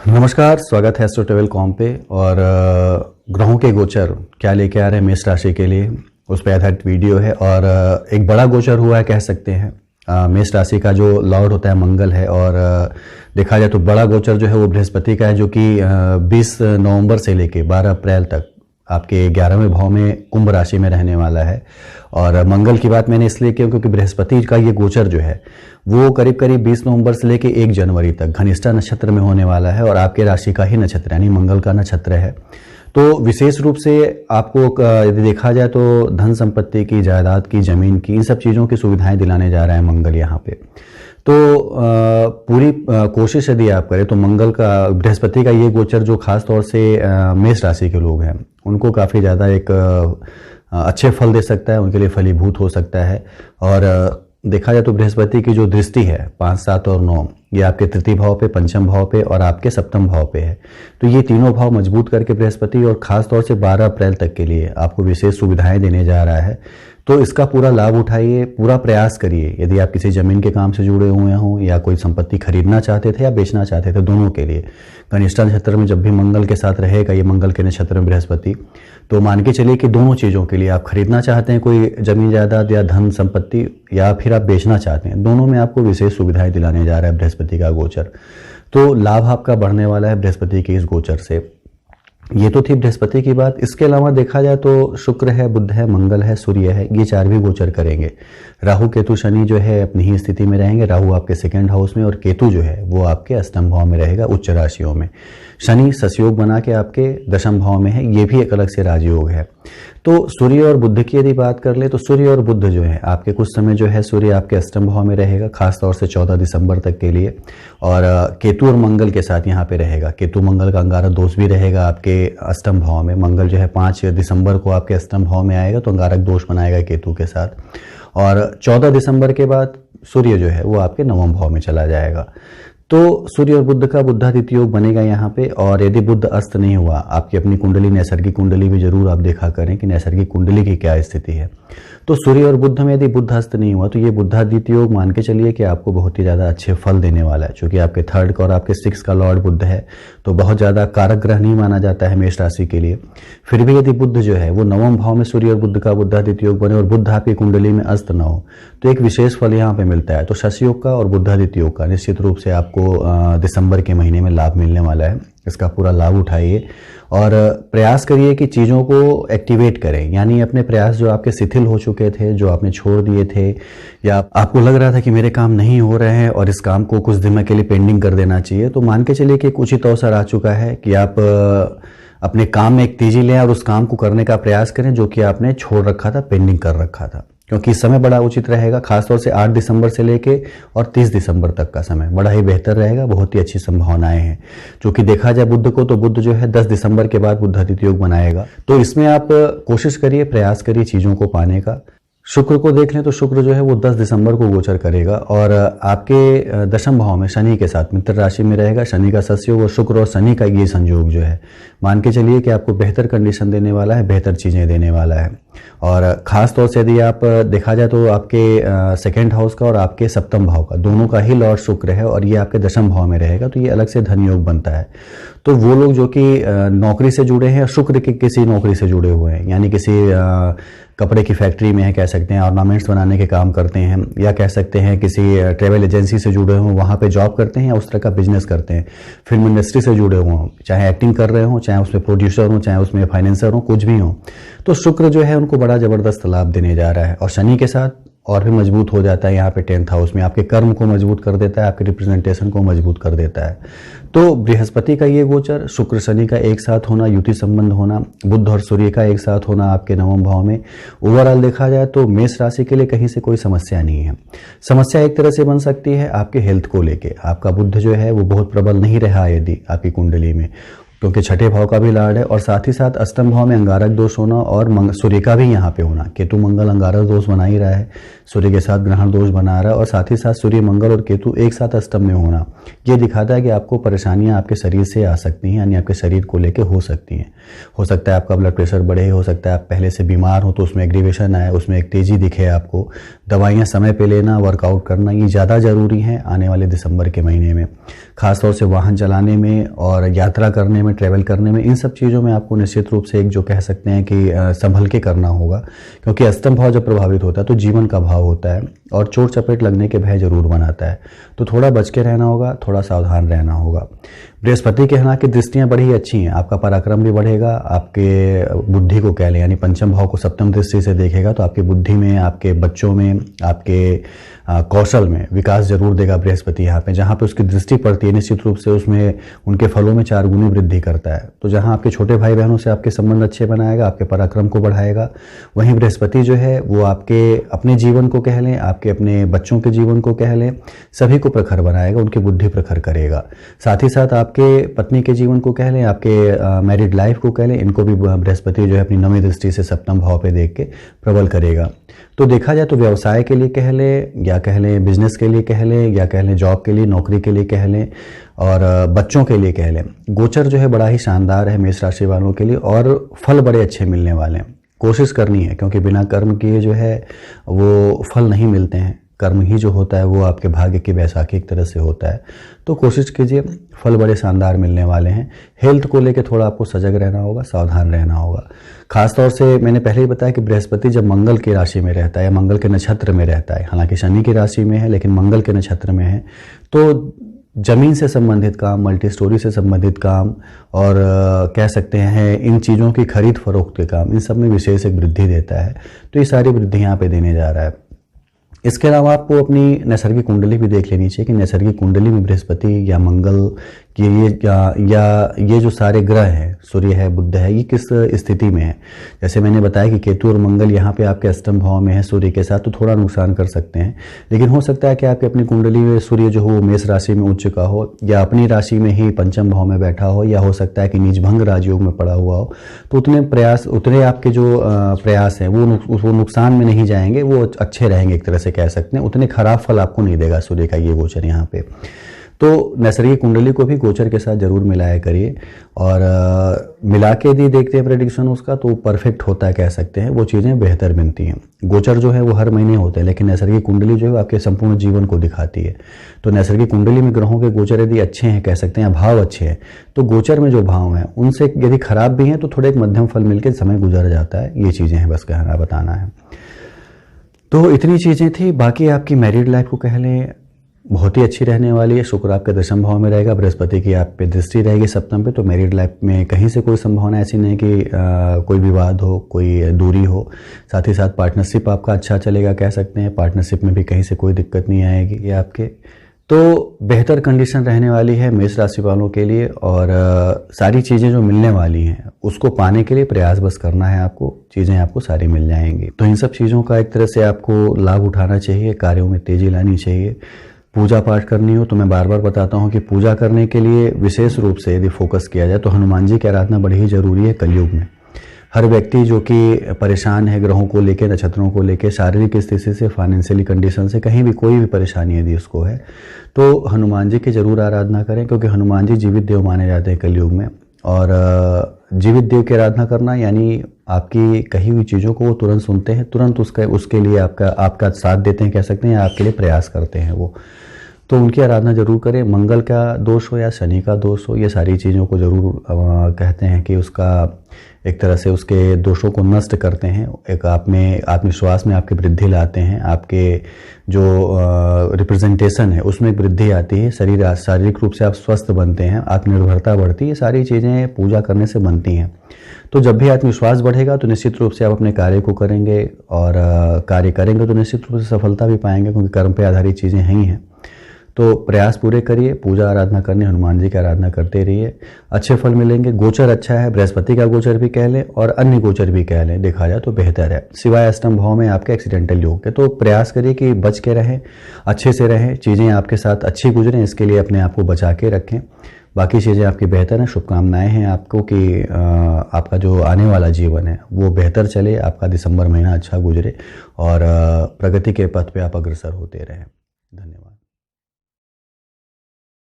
नमस्कार, स्वागत है एस्ट्रो ट्रेवल कॉम पे। और ग्रहों के गोचर क्या लेके आ रहे हैं मेष राशि के लिए, उस पर आधारित वीडियो है। और एक बड़ा गोचर हुआ है कह सकते हैं। मेष राशि का जो लॉर्ड होता है मंगल है, और देखा जाए तो बड़ा गोचर जो है वो बृहस्पति का है, जो कि 20 नवंबर से लेके 12 अप्रैल तक आपके 11वें भाव में कुंभ राशि में रहने वाला है। और मंगल की बात मैंने इसलिए की क्योंकि बृहस्पति का ये गोचर जो है वो करीब करीब 20 नवंबर से लेके 1 जनवरी तक घनिष्ठा नक्षत्र में होने वाला है, और आपके राशि का ही नक्षत्र यानी मंगल का नक्षत्र है। तो विशेष रूप से आपको यदि देखा जाए तो धन संपत्ति की, जायदाद की, जमीन की, इन सब चीज़ों की सुविधाएं दिलाने जा रहा है मंगल यहाँ पे। तो पूरी कोशिश यदि आप करें तो मंगल का, बृहस्पति का ये गोचर जो खास तौर से मेष राशि के लोग हैं उनको काफ़ी ज़्यादा एक अच्छे फल दे सकता है, उनके लिए फलीभूत हो सकता है। और देखा जाए तो बृहस्पति की जो दृष्टि है 5, 7 और 9, ये आपके तृतीय भाव पे, पंचम भाव पे और आपके सप्तम भाव पे है। तो ये तीनों भाव मजबूत करके बृहस्पति और खास तौर से 12 अप्रैल तक के लिए आपको विशेष सुविधाएं देने जा रहा है। तो इसका पूरा लाभ उठाइए, पूरा प्रयास करिए। यदि आप किसी जमीन के काम से जुड़े हुए हों या कोई संपत्ति खरीदना चाहते थे या बेचना चाहते थे, दोनों के लिए घनिष्ठा नक्षत्र में जब भी मंगल के साथ रहेगा ये मंगल के नक्षत्र में बृहस्पति, तो मान के चलिए कि दोनों चीज़ों के लिए आप खरीदना चाहते हैं कोई जमीन जायदाद या धन संपत्ति, या फिर आप बेचना चाहते हैं, दोनों में आपको विशेष सुविधाएं दिलाने जा रहा है बृहस्पति का गोचर। तो लाभ आपका बढ़ने वाला है बृहस्पति के इस गोचर से। ये तो थी बृहस्पति की बात। इसके अलावा देखा जाए तो शुक्र है, बुध है, मंगल है, सूर्य है, ये 4 भी गोचर करेंगे। राहु, केतु, शनि जो है अपनी ही स्थिति में रहेंगे। राहु आपके 2nd हाउस में और केतु जो है वो आपके अष्टम भाव में रहेगा, उच्च राशियों में। शनि ससयोग बना के आपके 10th भाव में है, ये भी एक अलग से राजयोग है। तो सूर्य और बुध की यदि बात कर ले तो सूर्य और बुध जो है आपके कुछ समय जो है सूर्य आपके अष्टम भाव में रहेगा, खासतौर से 14 दिसंबर तक के लिए। और केतु और मंगल के साथ यहाँ पे रहेगा। केतु मंगल का अंगारक दोष भी रहेगा आपके अष्टम भाव में। मंगल जो है 5 दिसंबर को आपके अष्टम भाव में आएगा, तो अंगारक दोष बनाएगा केतु के साथ। और 14 दिसंबर के बाद सूर्य जो है वो आपके 9वें भाव में चला जाएगा। तो सूर्य और बुध का बुधादित्य योग बनेगा यहाँ पे। और यदि बुध अस्त नहीं हुआ, आपकी अपनी कुंडली, नैसर्गिक कुंडली भी जरूर आप देखा करें कि नैसर्गिक कुंडली की क्या स्थिति है। तो सूर्य और बुध में यदि बुध अस्त नहीं हुआ तो ये बुधादित्य योग मान के चलिए कि आपको बहुत ही ज़्यादा अच्छे फल देने वाला है। चूंकि आपके 3rd का और आपके 6th का लॉर्ड बुध है, तो बहुत ज़्यादा कारक ग्रह नहीं माना जाता है मेष राशि के लिए। फिर भी यदि बुध जो है वो 9वें भाव में सूर्य और बुध का बुधादित्य योग बने और बुध आपकी कुंडली में अस्त न हो, तो एक विशेष फल यहाँ पे मिलता है। तो शश योग का और बुधादित्य योग का निश्चित रूप से आपको दिसंबर के महीने में लाभ मिलने वाला है। इसका पूरा लाभ उठाइए और प्रयास करिए कि चीज़ों को एक्टिवेट करें। यानी अपने प्रयास जो आपके शिथिल हो चुके थे, जो आपने छोड़ दिए थे, या आपको लग रहा था कि मेरे काम नहीं हो रहे हैं और इस काम को कुछ दिन के लिए पेंडिंग कर देना चाहिए, तो मान के चलिए कि एक उचित अवसर आ चुका है कि आप अपने काम में एक तेजी लें और उस काम को करने का प्रयास करें जो कि आपने छोड़ रखा था, पेंडिंग कर रखा था। क्योंकि इस समय बड़ा उचित रहेगा, खासतौर से 8 दिसंबर से लेके और 30 दिसंबर तक का समय बड़ा ही बेहतर रहेगा। बहुत ही अच्छी संभावनाएं हैं। जो कि देखा जाए बुध को, तो बुध जो है 10 दिसंबर के बाद बुधादित्य योग बनाएगा। तो इसमें आप कोशिश करिए, प्रयास करिए चीज़ों को पाने का। शुक्र को देख लें तो शुक्र जो है वो 10 दिसंबर को गोचर करेगा और आपके 10th भाव में शनि के साथ मित्र राशि में रहेगा। शनि का सत्योग और शुक्र और शनि का ये संयोग जो है मान के चलिए कि आपको बेहतर कंडीशन देने वाला है, बेहतर चीज़ें देने वाला है। और ख़ास तौर से यदि आप देखा जाए तो आपके 2nd हाउस का और आपके 7th भाव का दोनों का ही लॉर्ड शुक्र है और ये आपके 10th भाव में रहेगा, तो ये अलग से धन योग बनता है। तो वो लोग जो कि नौकरी से जुड़े हैं, शुक्र के किसी नौकरी से जुड़े हुए हैं, यानी किसी कपड़े की फैक्ट्री में है, कह सकते हैं ऑर्नामेंट्स बनाने के काम करते हैं, या कह सकते हैं किसी ट्रैवल एजेंसी से जुड़े हों, वहाँ पे जॉब करते हैं या उस तरह का बिजनेस करते हैं, फिल्म इंडस्ट्री से जुड़े हों, चाहे एक्टिंग कर रहे हों, चाहे उसमें प्रोड्यूसर हों, चाहे उसमें फाइनेंसर हों, कुछ भी हों, तो शुक्र जो है उनको बड़ा ज़बरदस्त लाभ देने जा रहा है। और शनि के साथ और भी मजबूत हो जाता है यहाँ पे 10th हाउस में, आपके कर्म को मजबूत कर देता है, आपके रिप्रेजेंटेशन को मजबूत कर देता है। तो बृहस्पति का ये गोचर, शुक्र शनि का एक साथ होना, युति संबंध होना, बुध और सूर्य का एक साथ होना आपके 9वें भाव में, ओवरऑल देखा जाए तो मेष राशि के लिए कहीं से कोई समस्या नहीं है। समस्या एक तरह से बन सकती है आपके हेल्थ को लेके। आपका बुध जो है वो बहुत प्रबल नहीं रहा यदि आपकी कुंडली में, क्योंकि 6ठे भाव का भी लॉर्ड है और साथ ही साथ अष्टम भाव में अंगारक दोष होना और सूर्य का भी यहाँ पे होना। केतु मंगल अंगारक दोष बना ही रहा है, सूर्य के साथ ग्रहण दोष बना रहा है, और साथ ही साथ सूर्य मंगल और केतु एक साथ अष्टम में होना ये दिखाता है कि आपको परेशानियां आपके शरीर से आ सकती हैं, यानी आपके शरीर को लेकर हो सकती हैं। हो सकता है आपका ब्लड प्रेशर बढ़े, हो सकता है आप पहले से बीमार हो तो उसमें एग्रीवेशन आए, उसमें एक तेजी दिखे आपको, दवाइयाँ समय पे लेना, वर्कआउट करना, ये ज़्यादा ज़रूरी है आने वाले दिसंबर के महीने में। ख़ासतौर से वाहन चलाने में और यात्रा करने में, ट्रैवल करने में, इन सब चीज़ों में आपको निश्चित रूप से एक जो कह सकते हैं कि संभल के करना होगा, क्योंकि अष्टम भाव जब प्रभावित होता है तो जीवन का भाव होता है और चोट चपेट लगने के भय जरूर बनाता है। तो थोड़ा बच के रहना होगा, थोड़ा सावधान रहना होगा। बृहस्पति के यहाँ की दृष्टियाँ बड़ी ही अच्छी हैं, आपका पराक्रम भी बढ़ेगा, आपके बुद्धि को कह लें यानी पंचम भाव को सप्तम दृष्टि से देखेगा तो आपकी बुद्धि में, आपके बच्चों में, आपके कौशल में विकास जरूर देगा बृहस्पति यहाँ पे। जहाँ पे उसकी दृष्टि पड़ती है निश्चित रूप से उसमें उनके फलों में 4 गुनी वृद्धि करता है। तो जहाँ आपके छोटे भाई बहनों से आपके संबंध अच्छे बनाएगा, आपके पराक्रम को बढ़ाएगा, वहीं बृहस्पति जो है वो आपके अपने जीवन को कह लें, आपके अपने बच्चों के जीवन को कह लें, सभी को प्रखर बनाएगा, उनकी बुद्धि प्रखर करेगा। साथ ही साथ आपके पत्नी के जीवन को कह लें, आपके मैरिड लाइफ को कह लें, इनको भी बृहस्पति जो है अपनी 9वीं दृष्टि से सप्तम भाव पे देख के प्रबल करेगा। तो देखा जाए तो व्यवसाय के लिए कह लें या कह लें बिजनेस के लिए कह लें या कह लें जॉब के लिए, नौकरी के लिए कह लें और बच्चों के लिए कह लें, गोचर जो है बड़ा ही शानदार है मेष राशि वालों के लिए और फल बड़े अच्छे मिलने वाले हैं। कोशिश करनी है क्योंकि बिना कर्म किए जो है वो फल नहीं मिलते हैं। कर्म ही जो होता है वो आपके भाग्य की बैसाखी एक तरह से होता है। तो कोशिश कीजिए, फल बड़े शानदार मिलने वाले हैं। हेल्थ को लेकर थोड़ा आपको सजग रहना होगा, सावधान रहना होगा। खासतौर से मैंने पहले ही बताया कि बृहस्पति जब मंगल की राशि में रहता है या मंगल के नक्षत्र में रहता है, हालांकि शनि की राशि में है लेकिन मंगल के नक्षत्र में है, तो जमीन से संबंधित काम, मल्टी स्टोरी से संबंधित काम और कह सकते हैं इन चीज़ों की खरीद फरोख्त के काम, इन सब में विशेष एक वृद्धि देता है। तो ये सारी वृद्धि यहाँ पे देने जा रहा है। इसके अलावा आपको अपनी नैसर्गिक कुंडली भी देख लेनी चाहिए कि नैसर्गिक कुंडली में बृहस्पति या मंगल कि ये जो सारे ग्रह हैं, सूर्य है, बुध है, ये किस स्थिति में है। जैसे मैंने बताया कि केतु और मंगल यहाँ पे आपके अष्टम भाव में है सूर्य के साथ, तो थोड़ा नुकसान कर सकते हैं। लेकिन हो सकता है कि आपकी अपनी कुंडली में सूर्य जो हो मेष राशि में उच्च का हो या अपनी राशि में ही पंचम भाव में बैठा हो, या हो सकता है कि नीचभंग राजयोग में पड़ा हुआ हो। तो उतने आपके जो प्रयास हैं वो नुकसान में नहीं जाएंगे, वो अच्छे रहेंगे एक तरह से कह सकते हैं। उतने खराब फल आपको नहीं देगा सूर्य का ये गोचर यहाँ पे। तो नैसर्गिक कुंडली को भी गोचर के साथ जरूर मिलाया करिए और मिला के यदि देखते हैं प्रेडिक्शन उसका तो परफेक्ट होता है कह सकते हैं, वो चीज़ें बेहतर बनती हैं। गोचर जो है वो हर महीने होते हैं लेकिन नैसर्गिक कुंडली जो है आपके संपूर्ण जीवन को दिखाती है। तो नैसर्गिक कुंडली में ग्रहों के गोचर यदि अच्छे हैं कह सकते हैं, भाव अच्छे हैं, तो गोचर में जो भाव हैं उनसे यदि खराब भी हैं तो थोड़े एक मध्यम फल मिलकर समय गुजर जाता है। ये चीज़ें हैं, बस कहना बताना है। तो इतनी चीज़ें थी। बाकी आपकी मैरिड लाइफ को कह लें बहुत ही अच्छी रहने वाली है। शुक्र आपके दशम भाव में रहेगा, बृहस्पति की आप पे दृष्टि रहेगी सप्तम पे, तो मैरिड लाइफ में कहीं से कोई संभावना ऐसी नहीं कि कोई विवाद हो, कोई दूरी हो। साथ ही साथ पार्टनरशिप आपका अच्छा चलेगा कह सकते हैं, पार्टनरशिप में भी कहीं से कोई दिक्कत नहीं आएगी ये आपके। तो बेहतर कंडीशन रहने वाली है मेष राशि वालों के लिए और सारी चीज़ें जो मिलने वाली हैं उसको पाने के लिए प्रयास बस करना है आपको, चीज़ें आपको सारी मिल जाएंगी। तो इन सब चीज़ों का एक तरह से आपको लाभ उठाना चाहिए, कार्यों में तेज़ी लानी चाहिए। पूजा पाठ करनी हो तो मैं बार बार बताता हूँ कि पूजा करने के लिए विशेष रूप से यदि फोकस किया जाए तो हनुमान जी की आराधना बड़ी ही जरूरी है कलयुग में। हर व्यक्ति जो कि परेशान है ग्रहों को लेकर, नक्षत्रों को लेकर, शारीरिक स्थिति से, फाइनेंशियली कंडीशन से, कहीं भी कोई भी परेशानी यदि उसको है तो हनुमान जी की जरूर आराधना करें, क्योंकि हनुमान जी जीवित देव माने जाते हैं कलयुग में। और जीवित देव की आराधना करना यानी आपकी कही हुई चीज़ों को वो तुरंत सुनते हैं, तुरंत उसके लिए आपका साथ देते हैं कह सकते हैं, आपके लिए प्रयास करते हैं वो। तो उनकी आराधना जरूर करें। मंगल का दोष हो या शनि का दोष हो, ये सारी चीज़ों को जरूर कहते हैं कि उसका एक तरह से उसके दोषों को नष्ट करते हैं, एक आप में आत्मविश्वास में आपकी वृद्धि लाते हैं, आपके जो रिप्रेजेंटेशन है उसमें वृद्धि आती है, शारीरिक रूप से आप स्वस्थ बनते हैं, आत्मनिर्भरता बढ़ती है। ये सारी चीज़ें पूजा करने से बनती हैं। तो जब भी आत्मविश्वास बढ़ेगा तो निश्चित रूप से आप अपने कार्य को करेंगे और कार्य करेंगे तो निश्चित रूप से सफलता भी पाएंगे, क्योंकि कर्म पे आधारित चीज़ें हैं ही हैं। तो प्रयास पूरे करिए, पूजा आराधना करनी, हनुमान जी की आराधना करते रहिए, अच्छे फल मिलेंगे। गोचर अच्छा है, बृहस्पति का गोचर भी कह लें और अन्य गोचर भी कह लें, देखा जाए तो बेहतर है, सिवाय अष्टम भाव में आपके एक्सीडेंटल योग के। तो प्रयास करिए कि बच के रहें, अच्छे से रहें, चीज़ें आपके साथ अच्छी गुजरें, इसके लिए अपने आप को बचा के रखें। बाकी चीज़ें आपकी बेहतर हैं। शुभकामनाएं हैं आपको कि आपका जो आने वाला जीवन है वो बेहतर चले, आपका दिसंबर महीना अच्छा गुजरे और प्रगति के पथ पे आप अग्रसर होते रहें। धन्यवाद।